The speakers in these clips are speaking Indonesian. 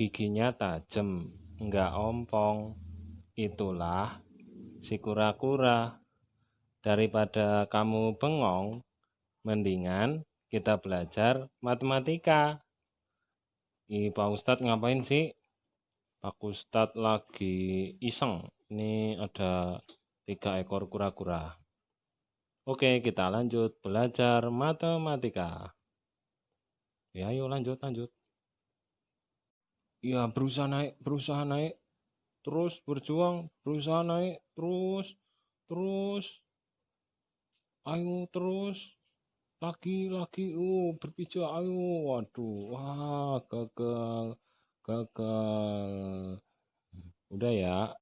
giginya tajam, enggak ompong. Itulah si kura-kura. Daripada kamu bengong, mendingan kita belajar matematika. Pak Ustadz ngapain sih? Pak Ustadz lagi iseng. Ini ada 3 ekor kura-kura. Oke, kita lanjut belajar matematika. Ya, ayo lanjut. Ya, berusaha naik. Terus berjuang, berusaha naik, terus. Ayo terus. Lagi, berpijak, ayo. Waduh, wah, gagal. Udah ya.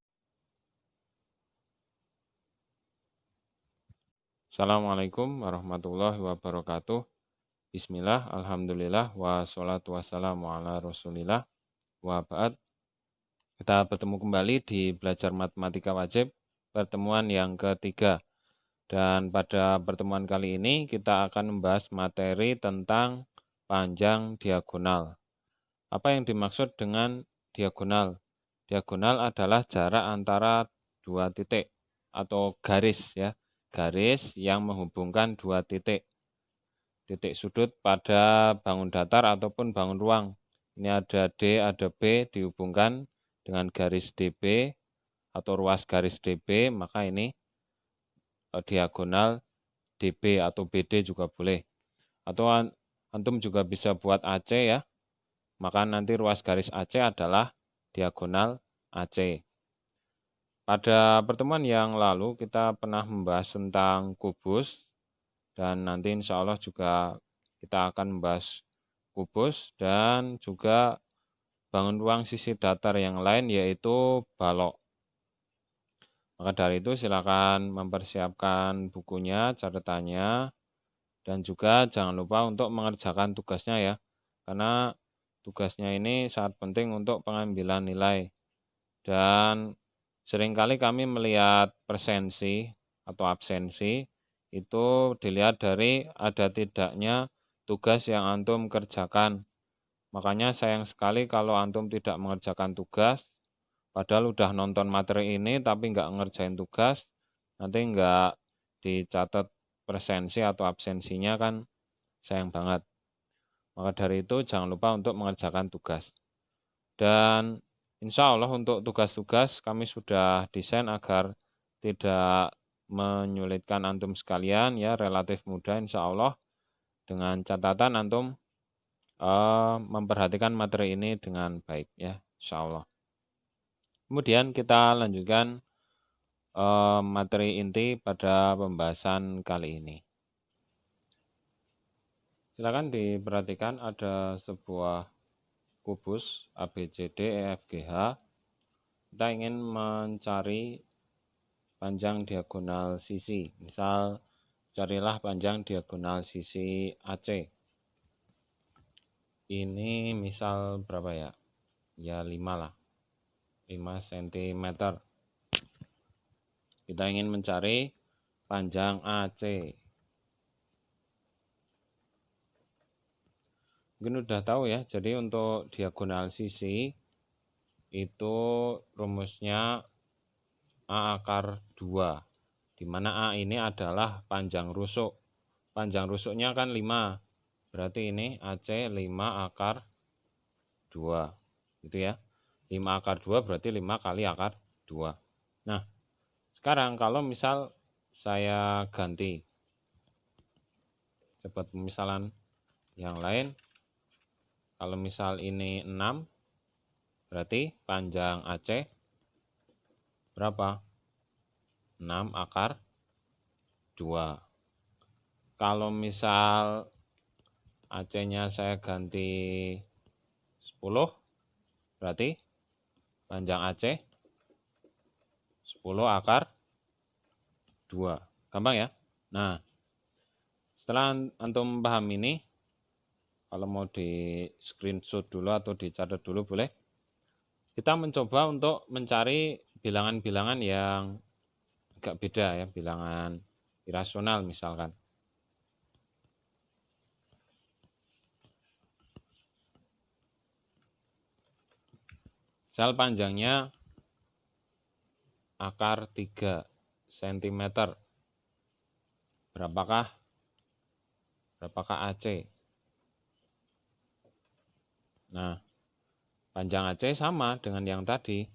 Assalamualaikum warahmatullahi wabarakatuh. Bismillah, alhamdulillah, wassalatu wassalamu ala rasulillah, wa ba'd. Kita bertemu kembali di belajar matematika wajib, pertemuan yang ketiga. Dan pada pertemuan kali ini kita akan membahas materi tentang panjang diagonal. Apa yang dimaksud dengan diagonal? Diagonal adalah jarak antara 2 titik atau garis ya. Garis yang menghubungkan 2 titik. Titik sudut pada bangun datar ataupun bangun ruang. Ini ada D, ada B dihubungkan dengan garis DB atau ruas garis DB, maka ini diagonal DB atau BD juga boleh. Atau antum juga bisa buat AC ya. Maka nanti ruas garis AC adalah diagonal AC. Pada pertemuan yang lalu kita pernah membahas tentang kubus. Dan nanti insya Allah juga kita akan membahas kubus dan juga bangun ruang sisi datar yang lain yaitu balok. Maka dari itu silakan mempersiapkan bukunya, catatannya, dan juga jangan lupa untuk mengerjakan tugasnya ya. Karena tugasnya ini sangat penting untuk pengambilan nilai. Dan seringkali kami melihat presensi atau absensi itu dilihat dari ada tidaknya tugas yang antum kerjakan. Makanya sayang sekali kalau antum tidak mengerjakan tugas, padahal udah nonton materi ini tapi nggak ngerjain tugas, nanti nggak dicatat presensi atau absensinya kan sayang banget. Maka dari itu jangan lupa untuk mengerjakan tugas. Dan insya Allah untuk tugas-tugas kami sudah desain agar tidak menyulitkan antum sekalian ya, relatif mudah insya Allah. Dengan catatan antum memperhatikan materi ini dengan baik ya, insya Allah. Kemudian kita lanjutkan materi inti pada pembahasan kali ini. Silakan diperhatikan ada sebuah kubus ABCD EFGH. Kita ingin mencari panjang diagonal sisi. Misal carilah panjang diagonal sisi AC. Ini misal berapa ya? Ya 5 lah. 5 cm. Kita ingin mencari panjang AC. Mungkin udah tahu ya. Jadi untuk diagonal sisi itu rumusnya A akar 2. Di mana A ini adalah panjang rusuk. Panjang rusuknya kan 5. Berarti ini AC 5 akar 2. Gitu ya. 5 akar 2 berarti 5 kali akar 2. Nah, sekarang kalau misal saya ganti. Coba pemisalan yang lain. Kalau misal ini 6, berarti panjang AC berapa? 6 akar 2. Kalau misal AC-nya saya ganti 10, berarti panjang AC 10 akar 2. Gampang ya? Nah, setelah antum paham ini, kalau mau di screenshot dulu atau dicatat dulu boleh. Kita mencoba untuk mencari bilangan-bilangan yang agak beda ya, bilangan irasional misalkan. Misal panjangnya akar 3 cm. Berapakah AC? Nah, panjang AC sama dengan yang tadi.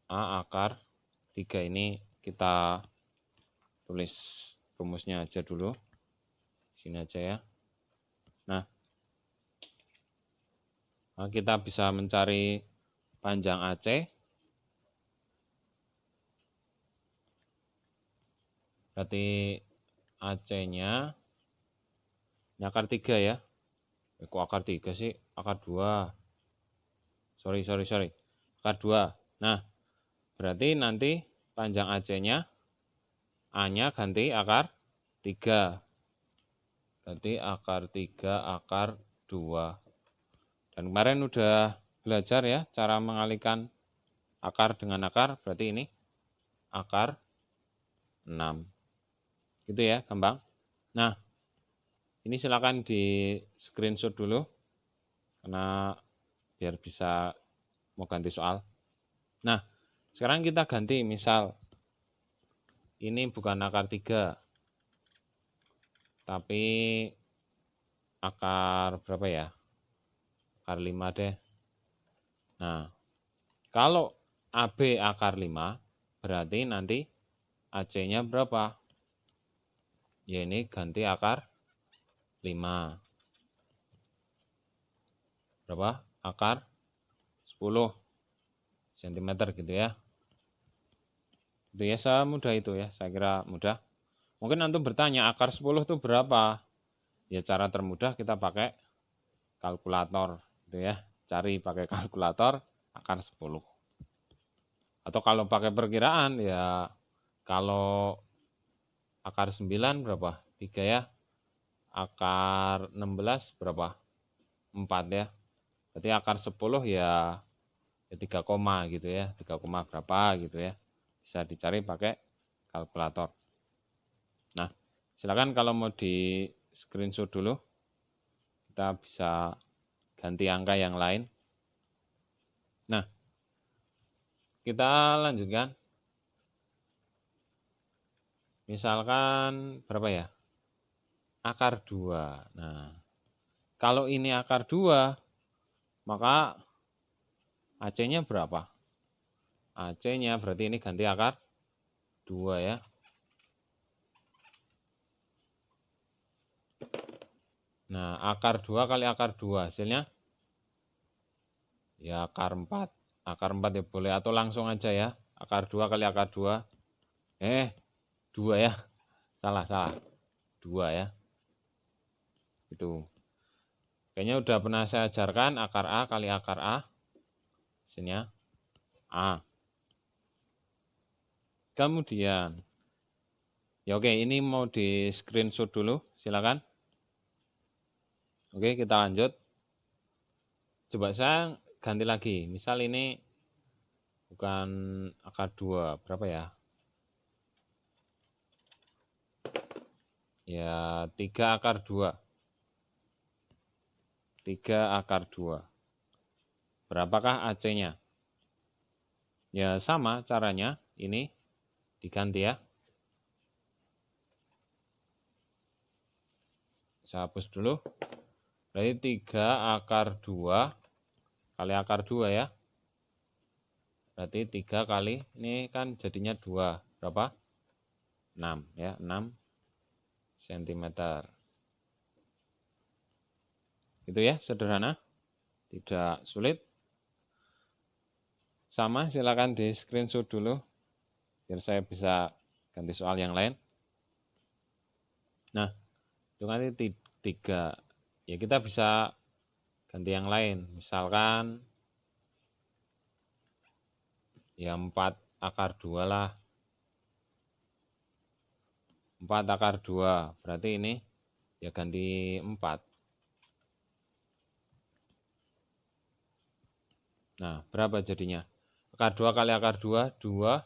A akar 3 ini kita tulis rumusnya aja dulu. Sini aja ya. Nah, kita bisa mencari panjang AC. Berarti AC-nya ini akar 3 ya. Kok akar 3 sih? Akar 2. Sorry. Akar 2. Nah, berarti nanti panjang AC-nya A-nya ganti akar 3. Berarti akar 3 akar 2. Dan kemarin udah belajar ya cara mengalihkan akar dengan akar. Berarti ini akar 6. Gitu ya, gampang. Nah, ini silakan di screenshot dulu karena biar bisa mau ganti soal. Nah, sekarang kita ganti, misal ini bukan akar 3 tapi akar berapa ya? Akar 5 deh. Nah, kalau AB akar 5 berarti nanti AC-nya berapa? Ya ini ganti akar 5. Berapa? Akar 10 cm gitu ya. Itu ya, semudah itu ya. Saya kira mudah. Mungkin antum bertanya, akar 10 itu berapa? Ya cara termudah kita pakai kalkulator gitu ya. Cari pakai kalkulator akar 10. Atau kalau pakai perkiraan ya, kalau akar 9 berapa? 3 ya. Akar 16 berapa? 4 ya. Berarti akar 10 ya 3 koma gitu ya. 3 koma berapa gitu ya. Bisa dicari pakai kalkulator. Nah, silakan kalau mau di screenshot dulu. Kita bisa ganti angka yang lain. Nah, kita lanjutkan. Misalkan berapa ya? Akar 2. Nah, kalau ini akar 2, maka AC-nya berapa? AC-nya berarti ini ganti akar 2 ya. Nah, akar 2 kali akar 2 hasilnya ya akar 4. Akar 4 ya boleh atau langsung aja ya. Akar 2 kali akar 2. 2 ya. Salah. 2 ya. Itu. Kayaknya udah pernah saya ajarkan akar A kali akar A. Hasilnya A. Kemudian, ya oke, ini mau di screenshot dulu, silakan. Oke, kita lanjut. Coba saya ganti lagi. Misal ini bukan akar 2, berapa ya? Ya, 3 akar 2. 3 akar 2. Berapakah AC-nya? Ya, sama caranya. Ini diganti ya. Saya hapus dulu. Berarti 3 akar 2 kali akar 2 ya. Berarti 3 kali, ini kan jadinya 2. Berapa? 6 ya, 6 cm. Itu ya, sederhana. Tidak sulit. Sama, silakan di screenshot dulu biar saya bisa ganti soal yang lain. Nah, itu nanti 3. Ya kita bisa ganti yang lain. Misalkan ya 4 akar 2 lah. 4 akar 2. Berarti ini ya ganti 4. Nah, berapa jadinya? Akar 2 kali akar 2, 2.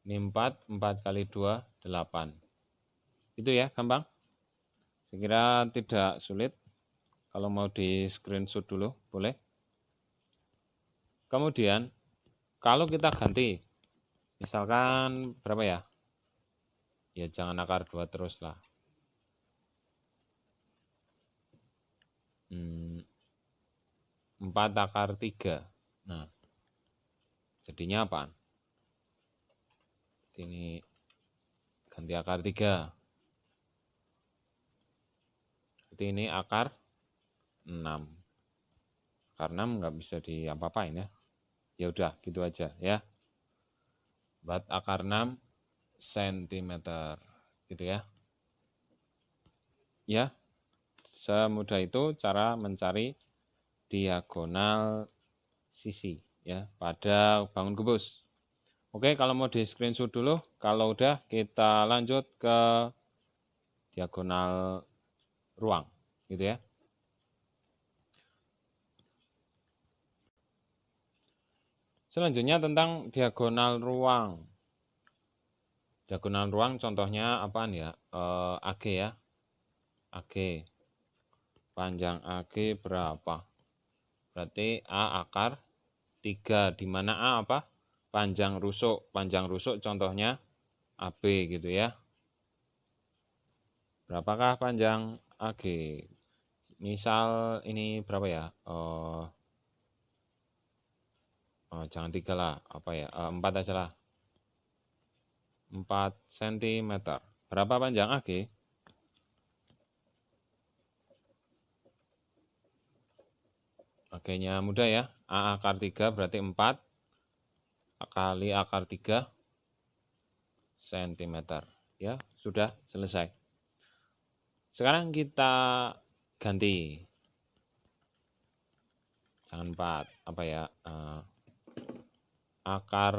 Ini 4, 4 kali 2, 8. Itu ya, gampang. Saya kira tidak sulit. Kalau mau di screenshot dulu, boleh. Kemudian kalau kita ganti, misalkan berapa ya? Ya jangan akar 2 terus lah. 4 akar 3. Nah, jadinya apa? Ini ganti akar 3. Jadi ini akar 6. Akar 6 nggak bisa diapa-apain ya. Ya udah, gitu aja ya. Buat akar 6 cm. Gitu ya. Ya, semudah itu cara mencari diagonal sisi ya pada bangun kubus. Oke, kalau mau di screenshot dulu. Kalau udah, kita lanjut ke diagonal ruang, gitu ya. Selanjutnya tentang diagonal ruang. Diagonal ruang contohnya apaan ya? AG ya. AG. Panjang AG berapa? Berarti A akar 3. Di mana A apa? Panjang rusuk. Panjang rusuk contohnya AB gitu ya. Berapakah panjang AG? Misal ini berapa ya? Jangan 3 lah. Apa ya? 4 aja lah. 4 cm. Berapa panjang AG? AG-nya mudah ya. A akar 3 berarti 4 kali akar 3 cm. Ya, sudah selesai. Sekarang kita ganti. Jangan 4. Apa ya? Akar.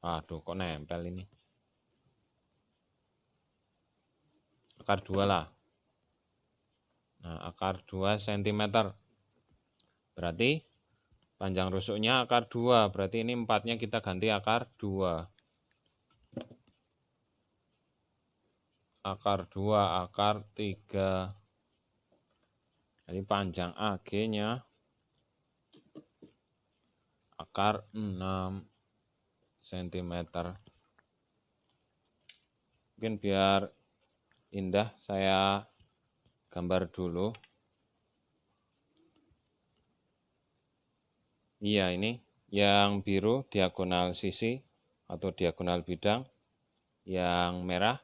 Aduh, kok nempel ini. Akar 2 lah. Nah, akar 2 cm. Berarti panjang rusuknya akar 2. Berarti ini 4-nya kita ganti akar 2. Akar 2, akar 3. Jadi panjang AG-nya akar 6 cm. Mungkin biar indah saya gambar dulu. Iya, ini yang biru diagonal sisi atau diagonal bidang, yang merah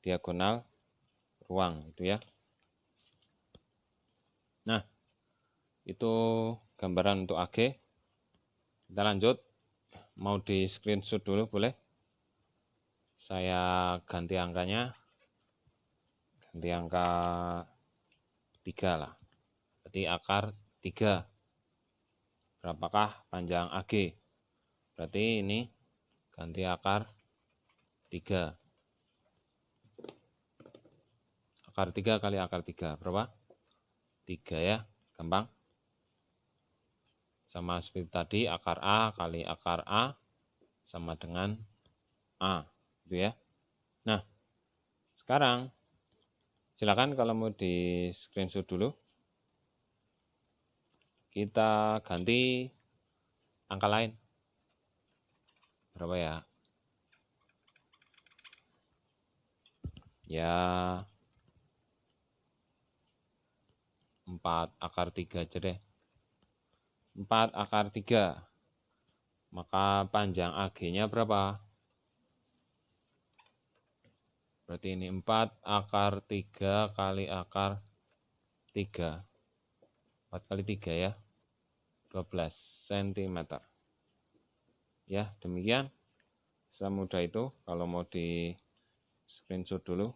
diagonal ruang itu ya. Nah, itu gambaran untuk AG. Kita lanjut. Mau di screenshot dulu boleh? Saya ganti angkanya. Ganti angka 3 lah. Berarti akar 3. Berapakah panjang AG? Berarti ini ganti akar 3. Akar 3 kali akar 3. Berapa? 3 ya. Gampang. Sama seperti tadi, akar A kali akar A sama dengan A. Gitu ya. Nah, sekarang silakan kalau mau di screenshot dulu. Kita ganti angka lain. Berapa ya? Ya 4 akar 3 aja deh. 4 akar 3. Maka panjang AG-nya berapa? Berarti ini 4 akar 3 kali akar 3. 4 kali 3 ya. 12 cm. Ya, demikian. Semudah itu kalau mau di screenshot dulu.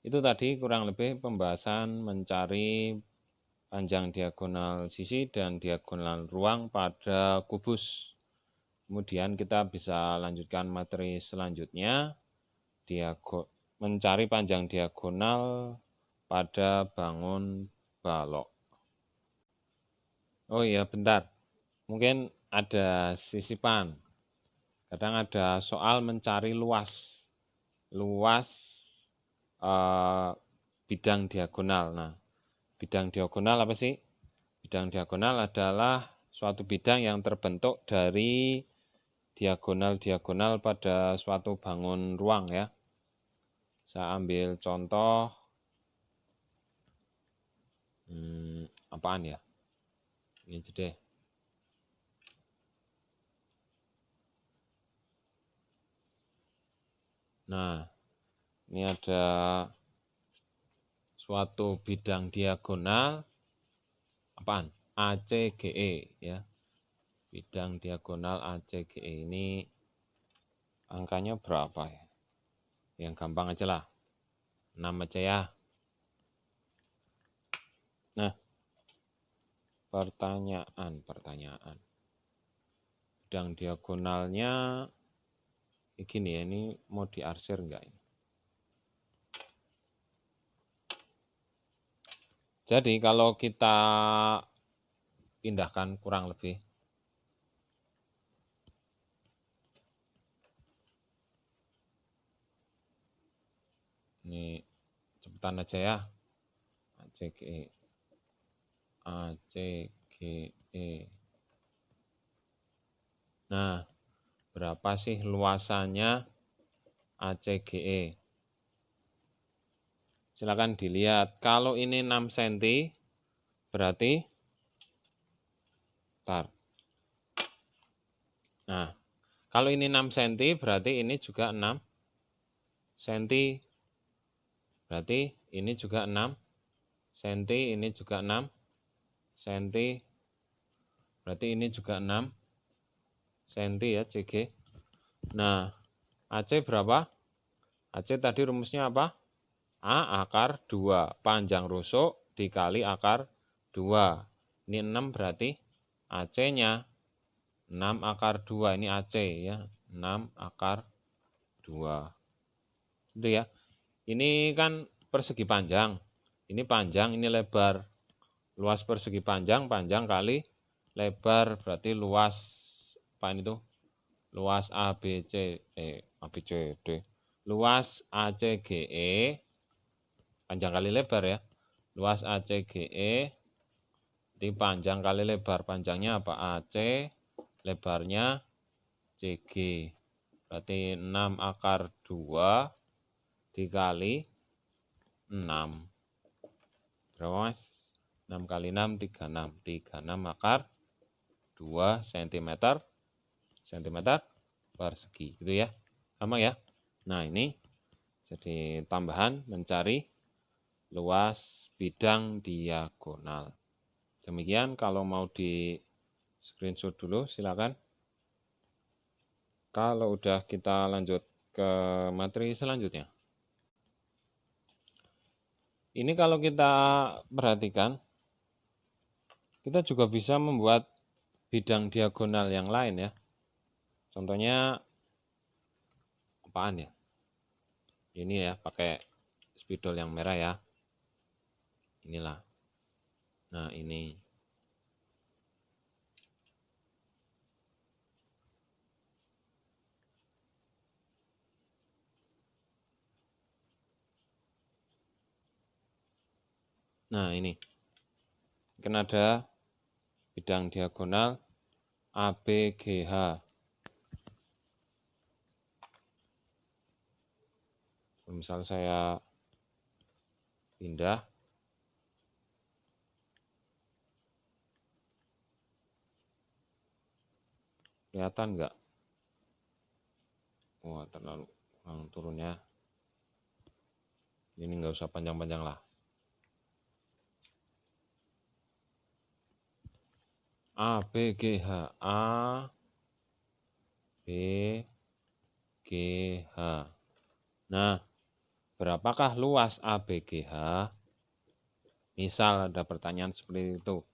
Itu tadi kurang lebih pembahasan mencari panjang diagonal sisi dan diagonal ruang pada kubus. Kemudian kita bisa lanjutkan materi selanjutnya, mencari panjang diagonal pada bangun balok. Oh iya, bentar. Mungkin ada sisipan. Kadang ada soal mencari luas bidang diagonal. Nah, bidang diagonal apa sih? Bidang diagonal adalah suatu bidang yang terbentuk dari diagonal-diagonal pada suatu bangun ruang ya. Saya ambil contoh apaan ya? Ini aja deh. Nah, ini ada suatu bidang diagonal apaan? ACGE ya. Bidang diagonal ACGE ini angkanya berapa ya? Yang gampang aja lah. 6 aja ya. Nah, pertanyaan. Bidang diagonalnya gini ya, ini mau diarsir enggak ini? Jadi kalau kita pindahkan kurang lebih ini cepetan aja ya. ACGE. Nah, berapa sih luasannya ACGE? Silakan dilihat. Kalau ini 6 cm, berarti Nah, kalau ini 6 cm, berarti ini juga 6 cm. Berarti ini juga 6 cm, ini juga 6 cm. Berarti ini juga 6 cm ya, CG. Nah, AC berapa? AC tadi rumusnya apa? A akar 2. Panjang rusuk dikali akar 2. Ini 6 berarti AC-nya 6 akar 2. Ini AC ya. 6 akar 2. Itu ya. Ini kan persegi panjang. Ini panjang, ini lebar. Luas persegi panjang, panjang kali lebar. Berarti luas, apa ini tuh? Luas ABCD. Luas ACGE, panjang kali lebar ya. Luas ACGE, di panjang kali lebar. Panjangnya apa? AC, lebarnya CG. Berarti 6 akar 2 dikali 6. Berapa mas? 6 kali 6, 36. 36 akar 2 cm persegi. Gitu ya. Sama ya. Nah ini jadi tambahan mencari luas bidang diagonal. Demikian, kalau mau di screenshot dulu silakan. Kalau udah kita lanjut ke materi selanjutnya. Ini kalau kita perhatikan, kita juga bisa membuat bidang diagonal yang lain ya. Contohnya apaan ya? Ini ya, pakai spidol yang merah ya. Inilah. Nah, ini. Nah, ini. Kan ada bidang diagonal ABGH. Misal saya pindah. Kelihatan nggak? Wah, terlalu turunnya. Ini nggak usah panjang-panjang lah. A, B, G, H. A, B, G, H. Nah, berapakah luas ABGH? Misal ada pertanyaan seperti itu.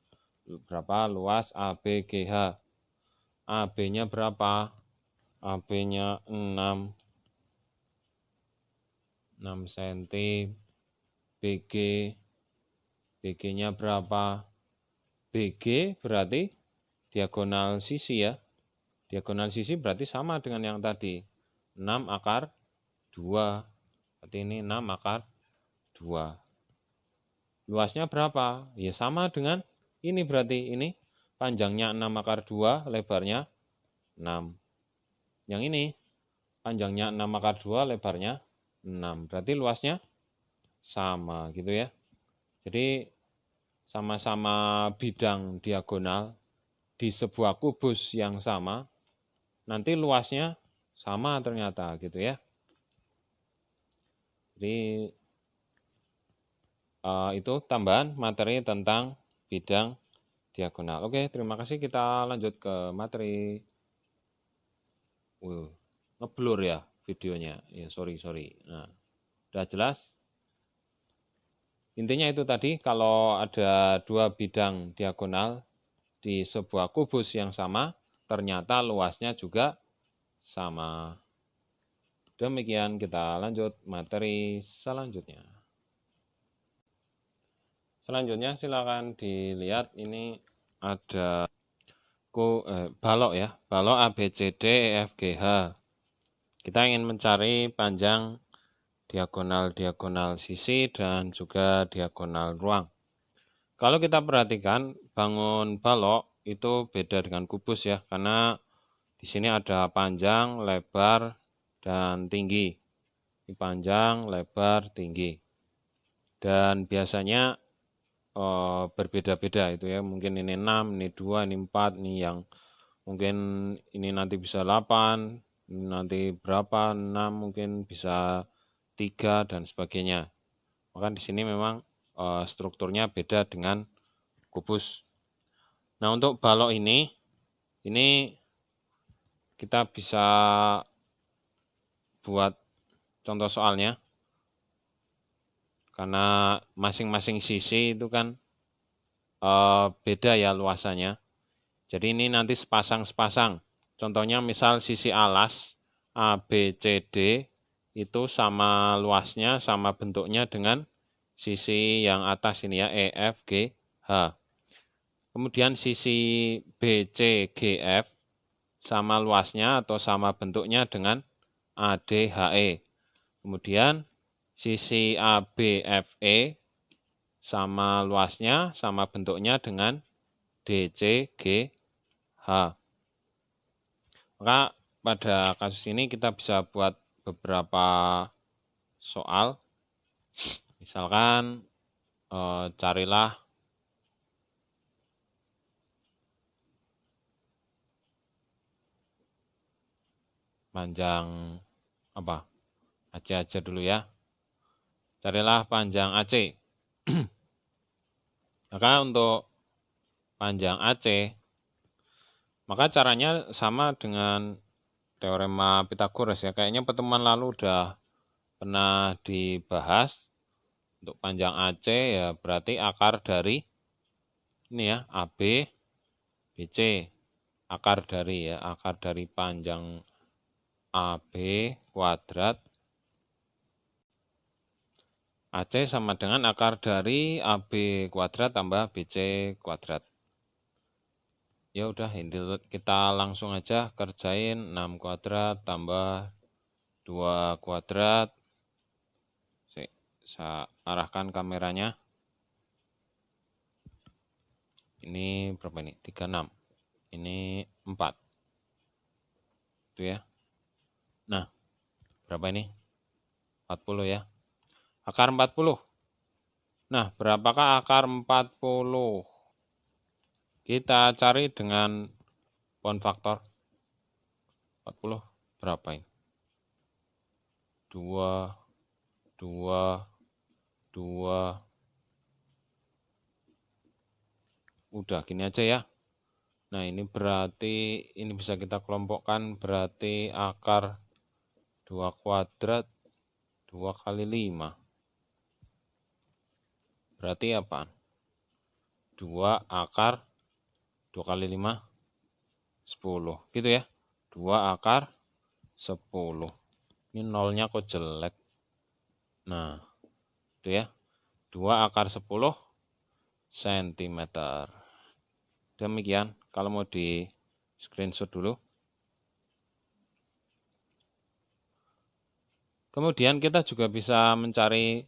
Berapa luas ABGH? AB-nya berapa? AB-nya 6 cm. BG-nya berapa? BG berarti diagonal sisi ya. Diagonal sisi berarti sama dengan yang tadi. 6 akar 2. Berarti ini 6 akar 2. Luasnya berapa? Ya sama dengan Ini berarti ini panjangnya 6 akar 2, lebarnya 6. Yang ini panjangnya 6 akar 2, lebarnya 6. Berarti luasnya sama gitu ya. Jadi sama-sama bidang diagonal di sebuah kubus yang sama, nanti luasnya sama ternyata gitu ya. Jadi itu tambahan materi tentang bidang diagonal. Oke, terima kasih. Kita lanjut ke materi. Ngeblur ya videonya. Ya, sorry. Nah, udah jelas? Intinya itu tadi, kalau ada dua bidang diagonal di sebuah kubus yang sama, ternyata luasnya juga sama. Demikian, kita lanjut materi selanjutnya. Selanjutnya silakan dilihat, ini ada balok ya, balok ABCD EFGH. Kita ingin mencari panjang diagonal sisi dan juga diagonal ruang. Kalau kita perhatikan, bangun balok itu beda dengan kubus ya, karena di sini ada panjang, lebar, dan tinggi. Ini panjang, lebar, tinggi. Dan biasanya berbeda-beda itu ya. Mungkin ini 6, ini 2, ini 4, ini yang mungkin ini nanti bisa 8, ini nanti berapa, 6, mungkin bisa 3, dan sebagainya. Maka di sini memang strukturnya beda dengan kubus. Nah, untuk balok ini kita bisa buat contoh soalnya, karena masing-masing sisi itu kan beda ya luasannya. Jadi ini nanti sepasang. Contohnya misal sisi alas ABCD itu sama luasnya, sama bentuknya dengan sisi yang atas ini ya, EFGH. Kemudian sisi BCGF sama luasnya atau sama bentuknya dengan ADHE. Kemudian sisi ABFE sama luasnya, sama bentuknya dengan DCGH. Maka pada kasus ini kita bisa buat beberapa soal. Misalkan carilah panjang apa? AC aja dulu ya. Carilah panjang AC. Maka untuk panjang AC, maka caranya sama dengan teorema Pythagoras ya. Kayaknya pertemuan lalu udah pernah dibahas. Untuk panjang AC ya berarti akar dari ini ya, AB, BC. Akar dari panjang AB kuadrat AC sama dengan akar dari AB kuadrat tambah BC kuadrat. Ya udah, ini kita langsung aja kerjain 6 kuadrat tambah 2 kuadrat. Saya arahkan kameranya. Ini berapa ini? 36. Ini 4. Itu ya. Nah, berapa ini? 40 ya. Akar 40. Nah, berapakah akar 40? Kita cari dengan pound faktor. 40 berapa ini? 2, 2, 2. Udah gini aja ya. Nah, ini berarti ini bisa kita kelompokkan, berarti akar 2 kuadrat 2 kali 5. Berarti apa? 2 akar 2 kali 5, 10. Gitu ya. 2 akar 10. Ini nolnya kok jelek. Nah, itu ya. 2 akar 10 cm. Demikian. Kalau mau di screenshot dulu. Kemudian kita juga bisa mencari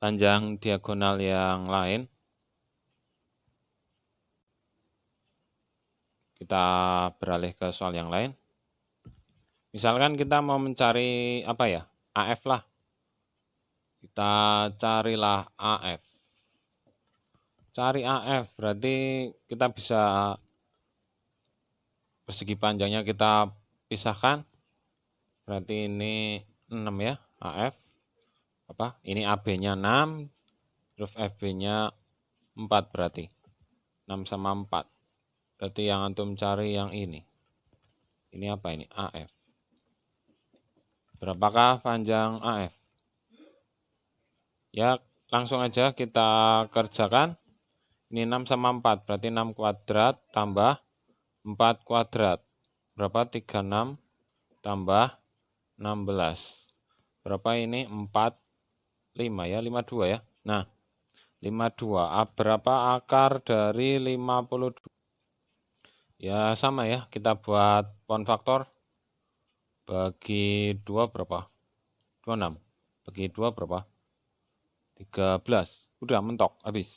panjang diagonal yang lain. Kita beralih ke soal yang lain. Misalkan kita mau mencari apa ya? AF lah. Kita carilah AF. Cari AF berarti kita bisa persegi panjangnya kita pisahkan. Berarti ini 6 ya, AF. Ini AB-nya 6, terus FB-nya 4 berarti. 6 sama 4. Berarti yang antum cari yang ini. Ini apa ini? AF. Berapakah panjang AF? Ya, langsung aja kita kerjakan. Ini 6 sama 4, berarti 6 kuadrat tambah 4 kuadrat. Berapa? 36 tambah 16. Berapa ini? 45 ya, 52 ya. Nah, 52. Berapa akar dari 52? Ya, sama ya. Kita buat pound faktor. Bagi 2 berapa? 26. Bagi 2 berapa? 13. Udah mentok, habis.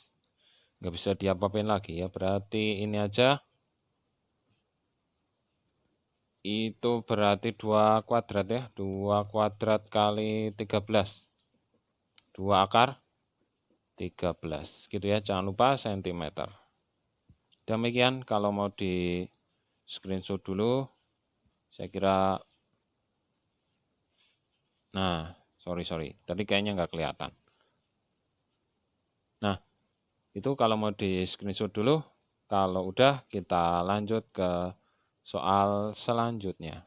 Nggak bisa diapa-apain lagi ya. Berarti ini aja. Itu berarti 2 kuadrat ya. 2 kuadrat kali 13. 2 akar 13. Gitu ya, jangan lupa sentimeter. Demikian, kalau mau di screenshot dulu. Saya kira, nah, sorry. Tadi kayaknya nggak kelihatan. Nah, itu kalau mau di screenshot dulu. Kalau udah, kita lanjut ke soal selanjutnya.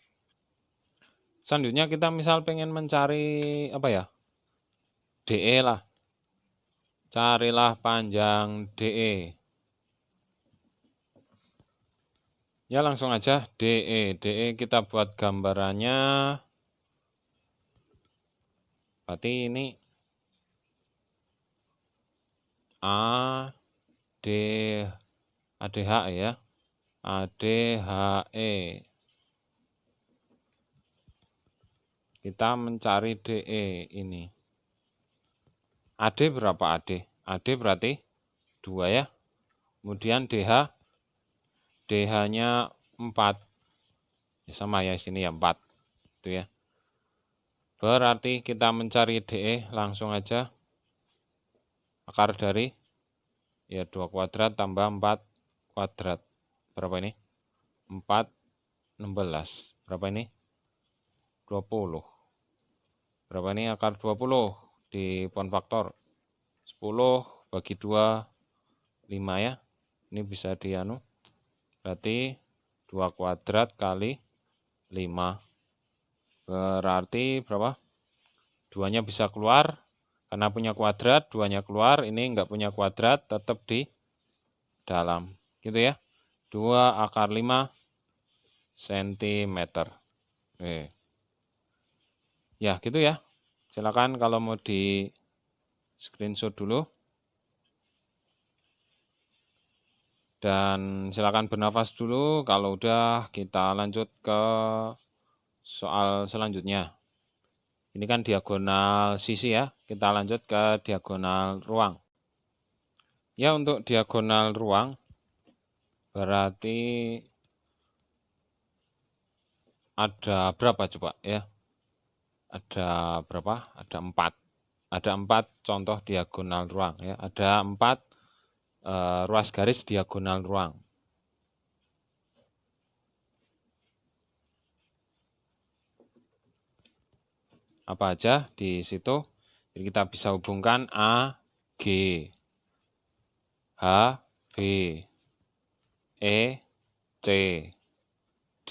Selanjutnya kita misal pengen mencari apa ya? DE lah. Carilah panjang DE. Ya, langsung aja DE. DE kita buat gambarannya. Berarti ini ADH ya. ADHE. Kita mencari DE ini. AD berapa AD? AD berarti 2 ya. Kemudian DH. DH-nya 4. Ya, sama ya, sini ya 4. Itu ya. Berarti kita mencari DE langsung aja. Akar dari ya 2 kuadrat tambah 4 kuadrat. Berapa ini? 4, 16. Berapa ini? 20. Berapa ini akar 20? Di pound faktor. 10 bagi 2, 5 ya. Ini bisa dianu. Berarti 2 kuadrat kali 5. Berarti berapa? 2-nya bisa keluar. Karena punya kuadrat, 2-nya keluar. Ini enggak punya kuadrat, tetap di dalam. Gitu ya. 2 akar 5 cm. Ya, gitu ya. Silakan kalau mau di screenshot dulu. Dan silakan bernafas dulu. Kalau udah, kita lanjut ke soal selanjutnya. Ini kan diagonal sisi ya. Kita lanjut ke diagonal ruang. Ya, untuk diagonal ruang berarti ada berapa coba ya? Ada berapa? Ada 4. Ada 4 contoh diagonal ruang ya. Ada 4 ruas garis diagonal ruang. Apa aja di situ? Jadi kita bisa hubungkan A, G, H, B, E, C, D,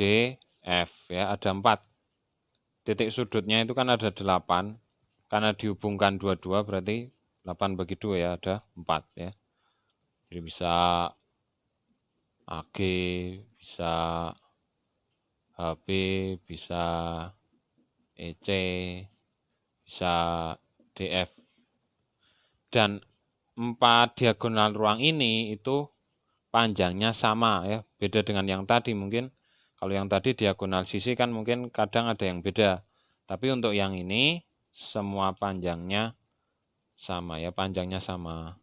F ya. Ada 4. Titik sudutnya itu kan ada 8. Karena dihubungkan dua-dua berarti 8 bagi 2 ya. Ada 4 ya. Jadi bisa AG, bisa HB, bisa EC, bisa DF. Dan 4 diagonal ruang ini itu panjangnya sama ya. Beda dengan yang tadi mungkin. Kalau yang tadi diagonal sisi kan mungkin kadang ada yang beda. Tapi untuk yang ini semua panjangnya sama ya. Panjangnya sama.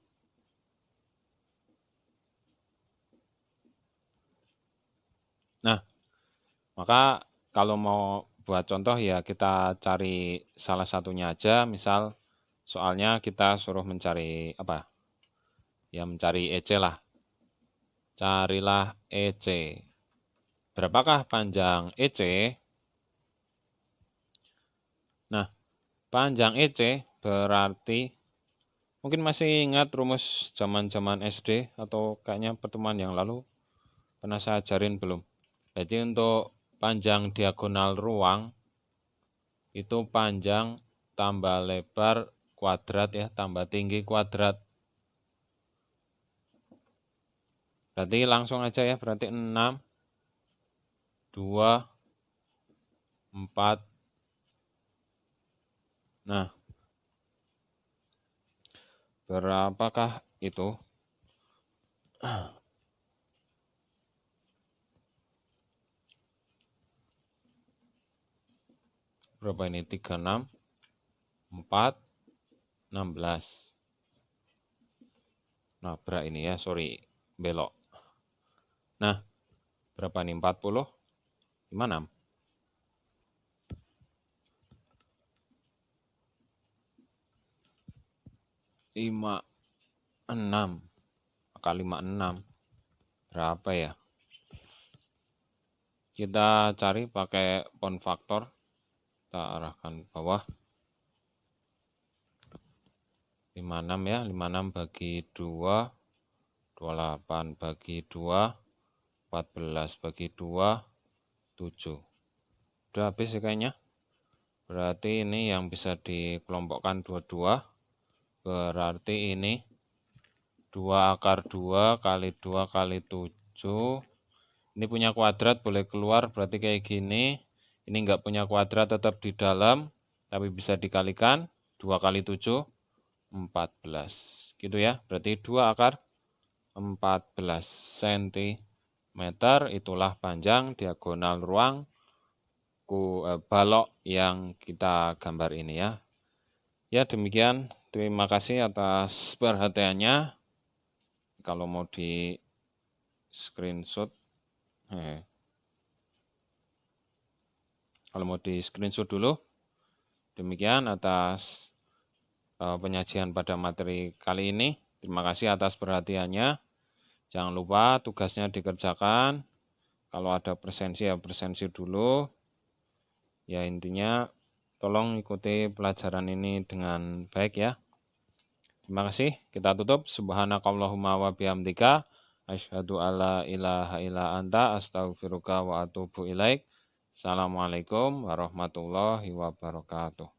Nah, maka kalau mau buat contoh ya kita cari salah satunya aja, misal soalnya kita suruh mencari apa? Ya mencari EC lah. Carilah EC. Berapakah panjang EC? Nah, panjang EC berarti mungkin masih ingat rumus zaman-zaman SD atau kayaknya pertemuan yang lalu pernah saya ajarin belum? Jadi untuk panjang diagonal ruang itu panjang tambah lebar kuadrat ya, tambah tinggi kuadrat. Berarti langsung aja ya, berarti 6, 2, 4. Nah, berapakah itu? Berapa ini? 36, 4, 16. Nah, berat ini ya, sorry, belok. Nah, berapa nih? 40, 56. 56. Maka 56. Berapa ya? Kita cari pakai pound faktor. Kita arahkan bawah. 56 ya, 56 bagi 2, 28 bagi 2, 14 bagi 2, 7. Udah habis ya kayaknya. Berarti ini yang bisa dikelompokkan 22. Berarti ini 2 akar 2 kali 2 kali 7. Ini punya kuadrat boleh keluar, berarti kayak gini. Ini enggak punya kuadrat tetap di dalam, tapi bisa dikalikan. 2 kali 7, 14. Gitu ya, berarti 2 akar 14 cm. Itulah panjang diagonal ruang balok yang kita gambar ini ya. Ya demikian, terima kasih atas perhatiannya. Kalau mau di screenshot, kalau mau di screenshot dulu. Demikian atas penyajian pada materi kali ini. Terima kasih atas perhatiannya. Jangan lupa tugasnya dikerjakan. Kalau ada presensi ya presensi dulu. Ya intinya tolong ikuti pelajaran ini dengan baik ya. Terima kasih. Kita tutup. Subhanakallahumma wa bihamdika. Asyhadu alla ilaha illa anta astaghfiruka wa atubu ilaik. Assalamualaikum warahmatullahi wabarakatuh.